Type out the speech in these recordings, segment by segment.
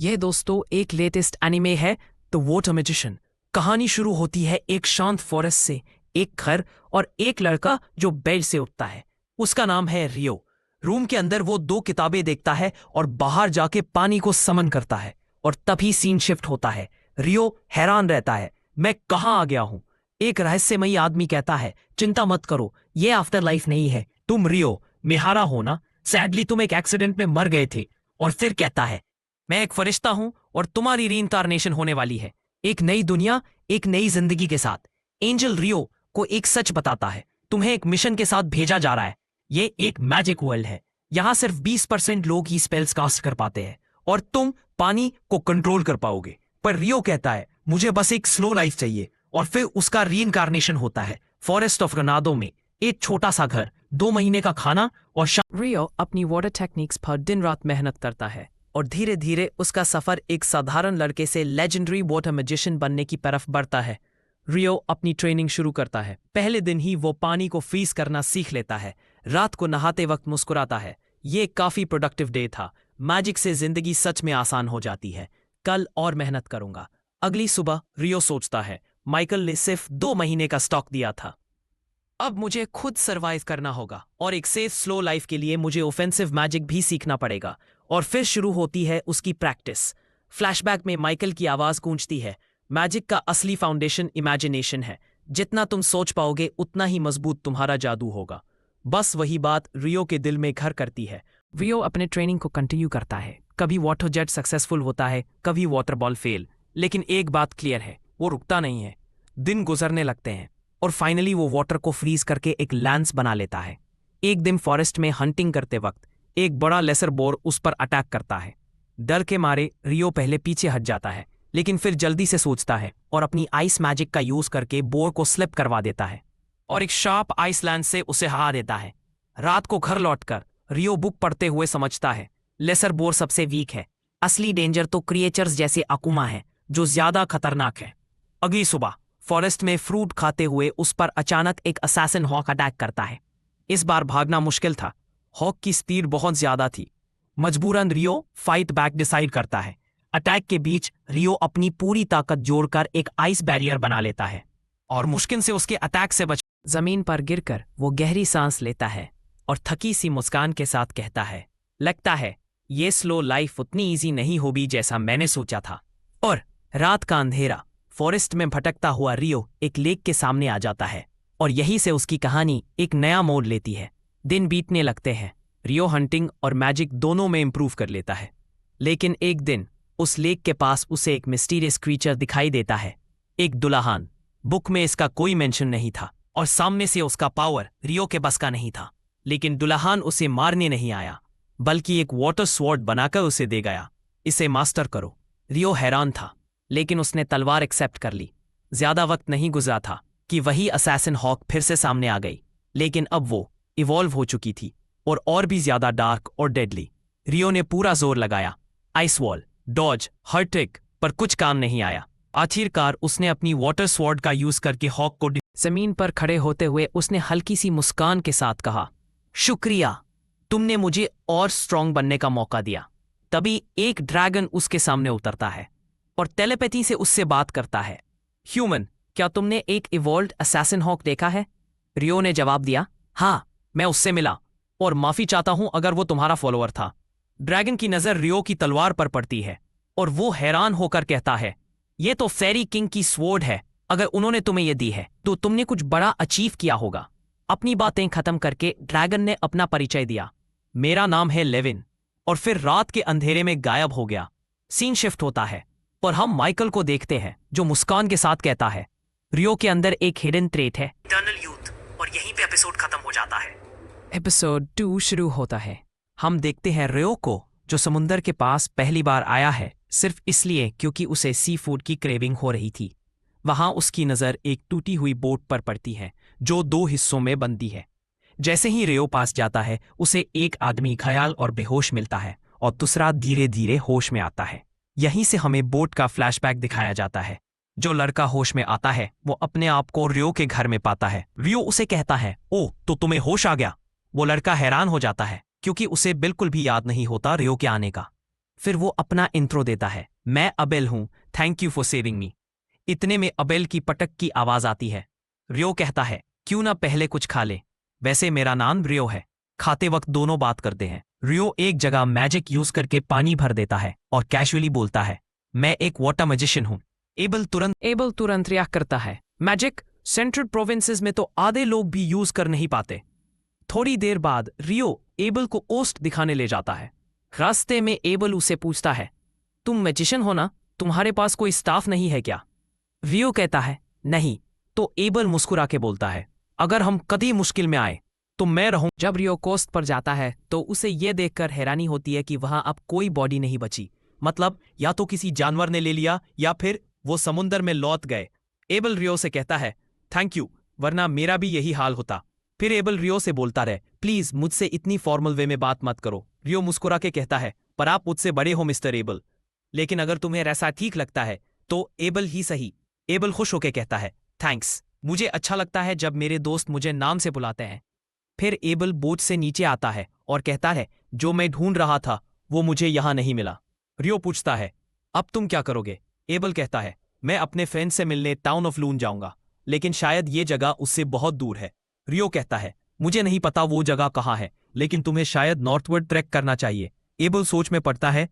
यह दोस्तों एक लेटेस्ट एनिमे है द वाटर मैजिशियन। कहानी शुरू होती है एक शांत फॉरेस्ट से, एक घर और एक लड़का जो बेड से उठता है। उसका नाम है रियो। रूम के अंदर वो दो किताबें देखता है और बाहर जाके पानी को समन करता है। और तभी सीन शिफ्ट होता है। रियो हैरान रहता है, मैं कहाँ आ गया हूँ। एक रहस्यमयी आदमी कहता है, चिंता मत करो, ये आफ्टर लाइफ नहीं है, तुम रियो मेहारा हो ना, सैडली तुम एक एक्सीडेंट में मर गए थे। और फिर कहता है, मैं एक फरिश्ता हूं और तुम्हारी रीइंकार्नेशन होने वाली है, एक नई दुनिया, एक नई जिंदगी के साथ। एंजल रियो को एक सच बताता है, तुम्हें एक मिशन के साथ भेजा जा रहा है। ये एक मैजिक वर्ल्ड है, यहां सिर्फ 20% लोग ही स्पेल्स कास्ट कर पाते हैं और तुम पानी को कंट्रोल कर पाओगे। पर रियो कहता है, मुझे बस एक स्लो लाइफ चाहिए। और फिर उसका रीइंकार्नेशन होता है फॉरेस्ट ऑफ ग्रेनाडो में, एक छोटा सा घर, 2 महीने का खाना और रियो अपनी वाटर टेक्निक्स पर दिन रात मेहनत करता है और धीरे धीरे उसका सफर एक साधारण लड़के से लेजेंडरी वाटर मैजिशियन बनने की तरफ बढ़ता है। रियो अपनी ट्रेनिंग शुरू करता है। पहले दिन ही वो पानी को फ्रीज करना सीख लेता है। रात को नहाते वक्त मुस्कुराता है। ये काफी प्रोडक्टिव डे था। मैजिक से जिंदगी सच में आसान हो जाती है। कल और मेहनत करूंगा। अगली सुबह रियो सोचता है, माइकल ने सिर्फ 2 महीने का स्टॉक दिया था, अब मुझे खुद सरवाइव करना होगा और एक सेफ स्लो लाइफ के लिए मुझे ऑफेंसिव मैजिक भी सीखना पड़ेगा। और फिर शुरू होती है उसकी प्रैक्टिस। फ्लैशबैक में माइकल की आवाज गूंजती है, मैजिक का असली फाउंडेशन इमेजिनेशन है। जितना तुम सोच पाओगे उतना ही मजबूत तुम्हारा जादू होगा। बस वही बात रियो के दिल में घर करती है। रियो अपने ट्रेनिंग को कंटिन्यू करता है। कभी वाटर जेट सक्सेसफुल होता है, कभी वाटर बॉल फेल, लेकिन एक बात क्लियर है, वो रुकता नहीं है। दिन गुजरने लगते हैं और फाइनली वो वाटर को फ्रीज करके एक लैंस बना लेता है। एक दिन फॉरेस्ट में हंटिंग करते वक्त एक बड़ा लेसर बोर उस पर अटैक करता है। डर के मारे रियो पहले पीछे हट जाता है, लेकिन फिर जल्दी से सोचता है और अपनी आइस मैजिक का यूज करके बोर को स्लिप करवा देता है और एक शार्प आइस लैंस से उसे हरा देता है। रात को घर लौटकर रियो बुक पढ़ते हुए समझता है, लेसर बोर सबसे वीक है, असली डेंजर तो क्रिएचर्स जैसे अकुमा है जो ज्यादा खतरनाक है। अगली सुबह फॉरेस्ट में फ्रूट खाते हुए उस पर अचानक एक असैसिन हॉक अटैक करता है। इस बार भागना मुश्किल था, हॉक की स्पीड बहुत ज्यादा थी। मजबूरन रियो फाइट बैक डिसाइड करता है। अटैक के बीच रियो अपनी पूरी ताकत जोड़कर एक आइस बैरियर बना लेता है और मुश्किल से उसके अटैक से बच जमीन पर गिरकर वो गहरी सांस लेता है और थकी सी मुस्कान के साथ कहता है, लगता है ये स्लो लाइफ उतनी ईजी नहीं होगी जैसा मैंने सोचा था। और रात का अंधेरा, फॉरेस्ट में भटकता हुआ रियो एक लेक के सामने आ जाता है और यहीं से उसकी कहानी एक नया मोड़ लेती है। दिन बीतने लगते हैं। रियो हंटिंग और मैजिक दोनों में इंप्रूव कर लेता है। लेकिन एक दिन उस लेक के पास उसे एक मिस्टीरियस क्रीचर दिखाई देता है, एक दुल्हन। बुक में इसका कोई मेंशन नहीं था और सामने से उसका पावर रियो के बस का नहीं था। लेकिन दुल्हन उसे मारने नहीं आया, बल्कि एक वाटर स्वॉर्ड बनाकर उसे दे गया, इसे मास्टर करो। रियो हैरान था, लेकिन उसने तलवार एक्सेप्ट कर ली। ज्यादा वक्त नहीं गुजरा था कि वही असैसिन हॉक फिर से सामने आ गई, लेकिन अब वो इवॉल्व हो चुकी थी और भी ज्यादा डार्क और डेडली। रियो ने पूरा जोर लगाया, आइस वॉल, डॉज, हर ट्रिक, पर कुछ काम नहीं आया। आखिरकार उसने अपनी वाटर स्वॉर्ड का यूज करके हॉक को जमीन पर खड़े होते हुए उसने हल्की सी मुस्कान के साथ कहा, शुक्रिया, तुमने मुझे और स्ट्रांग बनने का मौका दिया। तभी एक ड्रैगन उसके सामने उतरता है और टेलीपैथी से उससे बात करता है, ह्यूमन, क्या तुमने एक इवॉल्व्ड असैसिन हॉक देखा है? रियो ने जवाब दिया, हाँ, मैं उससे मिला और माफी चाहता हूं अगर वो तुम्हारा फॉलोअर था। ड्रैगन की नजर रियो की तलवार पर पड़ती है और वो हैरान होकर कहता है, ये तो फेरी किंग की स्वॉर्ड है, अगर उन्होंने तुम्हें ये दी है तो तुमने कुछ बड़ा अचीव किया होगा। अपनी बातें खत्म करके ड्रैगन ने अपना परिचय दिया, मेरा नाम है लेविन, और फिर रात के अंधेरे में गायब हो गया। सीन शिफ्ट होता है और हम माइकल को देखते हैं जो मुस्कान के साथ कहता है, रियो के अंदर एक हिडन ट्रेट है, इटर्नल यूथ, और यहीं पे एपिसोड खत्म हो जाता है। एपिसोड 2 शुरू होता है। हम देखते हैं रियो को जो समुंदर के पास पहली बार आया है सिर्फ इसलिए क्योंकि उसे सी फूड की क्रेविंग हो रही थी। वहां उसकी नजर एक टूटी हुई बोट पर पड़ती है जो 2 हिस्सों में बंधी है। जैसे ही रियो पास जाता है उसे एक आदमी घायल और बेहोश मिलता है और दूसरा धीरे धीरे होश में आता है। यहीं से हमें बोट का फ्लैशबैक दिखाया जाता है। जो लड़का होश में आता है वो अपने आप को रियो के घर में पाता है। रियो उसे कहता है, ओ तो तुम्हें होश आ गया। वो लड़का हैरान हो जाता है क्योंकि उसे बिल्कुल भी याद नहीं होता रियो के आने का। फिर वो अपना इंट्रो देता है, मैं अबेल हूं, थैंक यू फॉर सेविंग मी। इतने में अबेल की पटक की आवाज आती है। रियो कहता है, क्यों ना पहले कुछ खा ले, वैसे मेरा नाम रियो है। खाते वक्त दोनों बात करते हैं। रियो एक जगह मैजिक यूज करके पानी भर देता है और कैजुअली बोलता है, मैं एक वाटर मैजिशियन हूं। एबल तुरंत रिएक्ट करता है, मैजिक सेंट्रल प्रोविंसेस में तो आधे लोग भी यूज कर नहीं पाते। थोड़ी देर बाद रियो एबल को ओस्ट दिखाने ले जाता है। रास्ते में एबल उसे पूछता है, तुम मैजिशियन हो ना, तुम्हारे पास कोई स्टाफ नहीं है क्या? रियो कहता है, नहीं। तो एबल मुस्कुरा के बोलता है, अगर हम कभी मुश्किल में आए तो मैं रहूं। जब रियो कोस्ट पर जाता है तो उसे यह देखकर हैरानी होती है कि वहां अब कोई बॉडी नहीं बची। मतलब या तो किसी जानवर ने ले लिया या फिर वो समुंदर में लौट गए। एबल रियो से कहता है, थैंक यू, वरना मेरा भी यही हाल होता। फिर एबल रियो से बोलता रहे, प्लीज मुझसे इतनी फॉर्मल वे में बात मत करो। रियो मुस्कुरा के कहता है, पर आप मुझसे बड़े हो मिस्टर एबल, लेकिन अगर तुम्हें ऐसा ठीक लगता है तो एबल ही सही। एबल खुश होकर कहता है, थैंक्स, मुझे अच्छा लगता है जब मेरे दोस्त मुझे नाम से बुलाते हैं। फिर एबल बोट से नीचे आता है और कहता है, जो मैं ढूंढ रहा था वो मुझे यहां नहीं मिला। रियो पूछता है, अब तुम क्या करोगे? एबल कहता है, मैं अपने फ्रेंड से मिलने टाउन ऑफ लून जाऊंगा, लेकिन शायद ये जगह उससे बहुत दूर है। रियो कहता है, मुझे नहीं पता वो जगह कहाँ है, लेकिन तुम्हें शायद नॉर्थवर्ड ट्रैक करना चाहिए। एबल सोच में पड़ता है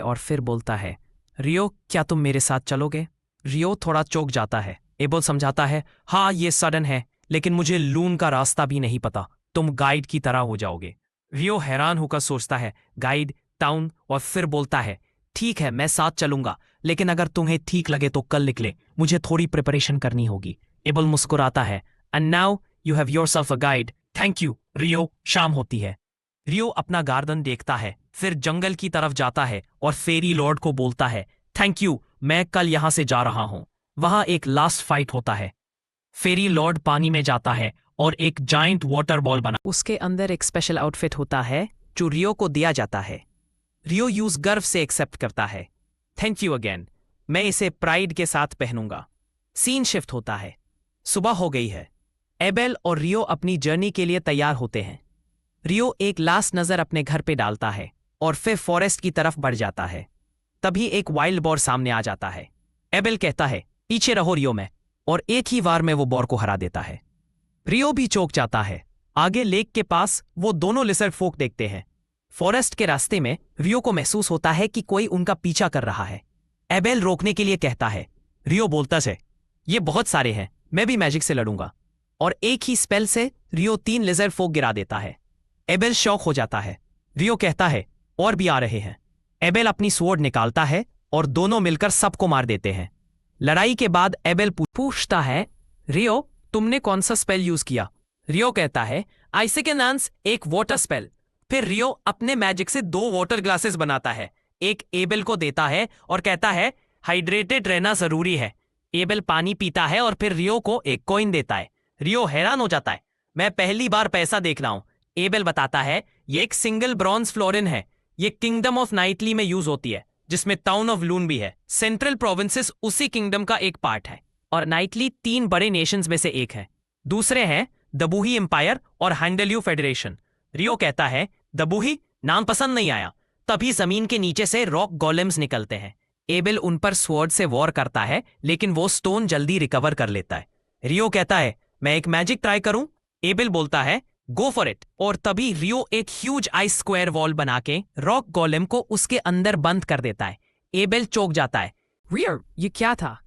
और फिर बोलता है, रियो क्या तुम मेरे साथ चलोगे? रियो थोड़ा चौंक जाता है। एबल समझाता है, हाँ ये सडन है, लेकिन मुझे लून का रास्ता भी नहीं पता, तुम गाइड की तरह हो जाओगे। रियो हैरान होकर सोचता है, गाइड, टाउन, और फिर बोलता है, ठीक है मैं साथ चलूंगा, लेकिन अगर तुम्हें ठीक लगे तो कल निकले, मुझे थोड़ी प्रिपरेशन करनी होगी। एबल मुस्कुराता है, and now you have yourself a guide, thank you. Rio. शाम होती है। रियो अपना गार्डन देखता है, फिर जंगल की तरफ जाता है और फेरी लॉर्ड को बोलता है, थैंक यू, मैं कल यहां से जा रहा हूं। वहां एक लास्ट फाइट होता है। फेरी लॉर्ड पानी में जाता है और एक जाइंट वाटर बॉल बना, उसके अंदर एक स्पेशल आउटफिट होता है जो रियो को दिया जाता है। रियो यूज गर्व से एक्सेप्ट करता है, थैंक यू अगेन, मैं इसे प्राइड के साथ पहनूंगा। सीन शिफ्ट होता है। सुबह हो गई है। एबेल और रियो अपनी जर्नी के लिए तैयार होते हैं। रियो एक लास्ट नजर अपने घर पे डालता है और फिर फॉरेस्ट की तरफ बढ़ जाता है। तभी एक वाइल्ड बोर सामने आ जाता है। एबेल कहता है, पीछे रहो रियो में, और एक ही वार में वो बोर को हरा देता है। रियो भी चौंक जाता है। आगे लेक के पास वो दोनों लिजर्ड फोक देखते हैं। फॉरेस्ट के रास्ते में रियो को महसूस होता है कि कोई उनका पीछा कर रहा है। एबेल रोकने के लिए कहता है। रियो बोलता है, ये बहुत सारे हैं, मैं भी मैजिक से लड़ूंगा, और एक ही स्पेल से रियो 3 लिजर्ड फोक गिरा देता है। एबेल शॉक हो जाता है। रियो कहता है, और भी आ रहे हैं। एबेल अपनी स्वॉर्ड निकालता है और दोनों मिलकर सबको मार देते हैं। लड़ाई के बाद एबेल पूछता है, रियो तुमने कौन सा स्पेल यूज किया? रियो कहता है, आइसिक एनहांस, एक वाटर स्पेल। फिर रियो अपने मैजिक से 2 वाटर ग्लासेस बनाता है, एक एबेल को देता है और कहता है, हाइड्रेटेड रहना जरूरी है। एबेल पानी पीता है और फिर रियो को एक कॉइन देता है। रियो हैरान हो जाता है, मैं पहली बार पैसा देख रहा हूं। एबेल बताता है, ये एक सिंगल ब्रॉन्ज फ्लोरिन है, ये किंगडम ऑफ नाइटली में यूज होती है, जिसमें टाउन ऑफ लून भी है। सेंट्रल प्रोविंसेस उसी किंगडम का एक पार्ट है, और नाइटली 3 बड़े नेशंस में से एक है। दूसरे हैं दबूही एम्पायर और हैंडल्यू फेडरेशन। रियो कहता है, दबूही नाम पसंद नहीं आया। तभी जमीन के नीचे से रॉक गोलेम्स निकलते हैं। एबेल उन पर स्वॉर्ड से वॉर करता है, लेकिन वो स्टोन जल्दी रिकवर कर लेता है। रियो कहता है, मैं एक मैजिक ट्राई करूं? एबेल बोलता है, गो फॉर इट। और तभी रियो एक ह्यूज आइस स्क्वायर वॉल बना के रॉक गोलेम को उसके अंदर बंद कर देता है। एबेल चौंक जाता है, रियो ये क्या था?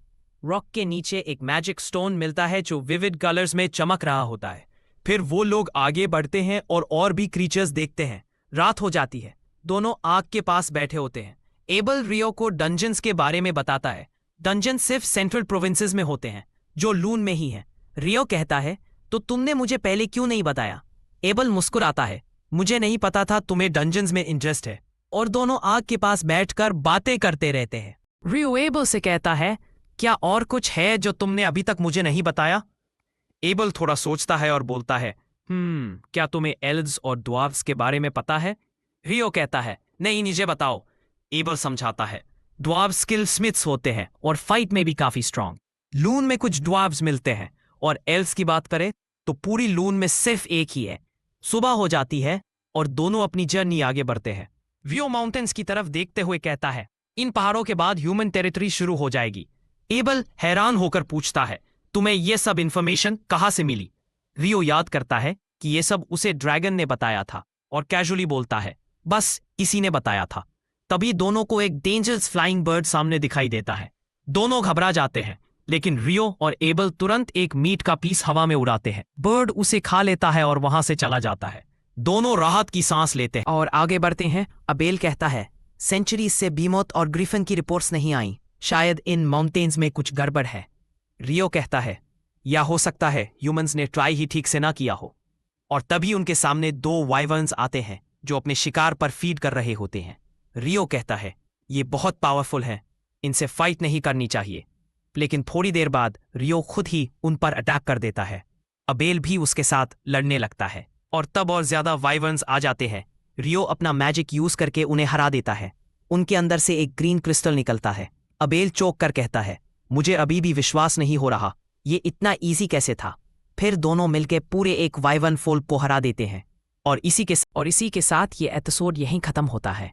रॉक के नीचे एक मैजिक स्टोन मिलता है जो विविड कलर्स में चमक रहा होता है। फिर वो लोग आगे बढ़ते हैं और भी क्रीचर्स देखते हैं। रात हो जाती है। दोनों आग के पास बैठे होते हैं। एबेल रियो को डंजन्स के बारे में बताता है। डंजन सिर्फ सेंट्रल प्रोविंसेस में होते हैं, जो लून में ही हैं। रियो कहता है, तो तुमने मुझे पहले क्यों नहीं बताया? एबेल मुस्कुराता है, मुझे नहीं पता था तुम्हें डंजन्स में इंटरेस्ट है। और दोनों आग के पास बैठकर बातें करते रहते हैं। रियो एबेल से कहता है, क्या और कुछ है जो तुमने अभी तक मुझे नहीं बताया? एबेल थोड़ा सोचता है और बोलता है, क्या तुम्हें एल्व्स और ड्वार्फ्स के बारे में पता है? रियो कहता है, नहीं मुझे बताओ। एबेल समझाता है, ड्वार्फ्स स्किल स्मिथ्स होते हैं और फाइट में भी काफी स्ट्रांग। लून में कुछ ड्वार्फ्स मिलते हैं, और एल्व्स की बात करें तो पूरी लून में सिर्फ एक ही है। सुबह हो जाती है और दोनों अपनी जर्नी आगे बढ़ते हैं। रियो माउंटेन्स की तरफ देखते हुए कहता है, इन पहाड़ों के बाद ह्यूमन टेरिटरी शुरू हो जाएगी। एबल हैरान होकर पूछता है, तुम्हें यह सब इंफॉर्मेशन कहाँ से मिली? रियो याद करता है कि यह सब उसे ड्रैगन ने बताया था और कैजुअली बोलता है, बस किसी ने बताया था। तभी दोनों को एक डेंजरस फ्लाइंग बर्ड सामने दिखाई देता है। दोनों घबरा जाते हैं, लेकिन रियो और एबल तुरंत एक मीट का पीस हवा में उड़ाते हैं। बर्ड उसे खा लेता है और वहां से चला जाता है। दोनों राहत की सांस लेते हैं और आगे बढ़ते हैं। अबेल कहता है, सेंचुरीज से बीमोथ और ग्रिफिन की रिपोर्ट्स नहीं आई, शायद इन माउंटेन्स में कुछ गड़बड़ है। रियो कहता है, या हो सकता है ह्यूमंस ने ट्राई ही ठीक से ना किया हो। और तभी उनके सामने 2 वाइवर्न्स आते हैं जो अपने शिकार पर फीड कर रहे होते हैं। रियो कहता है, ये बहुत पावरफुल हैं, इनसे फाइट नहीं करनी चाहिए। लेकिन थोड़ी देर बाद रियो खुद ही उन पर अटैक कर देता है। अबेल भी उसके साथ लड़ने लगता है और तब और ज्यादा वाइवर्न्स आ जाते हैं। रियो अपना मैजिक यूज करके उन्हें हरा देता है। उनके अंदर से एक ग्रीन क्रिस्टल निकलता है। अबेल चौंक कर कहता है, मुझे अभी भी विश्वास नहीं हो रहा, ये इतना ईजी कैसे था? फिर दोनों मिलकर पूरे एक वाइवर्न फोल्ड को हरा देते हैं। और इसी के साथ ये एपिसोड यहीं खत्म होता है।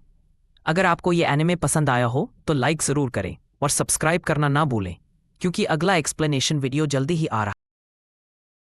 अगर आपको ये एनिमे पसंद आया हो तो लाइक जरूर करें और सब्सक्राइब करना ना भूलें, क्योंकि अगला एक्सप्लेनेशन वीडियो जल्दी ही आ रहा है।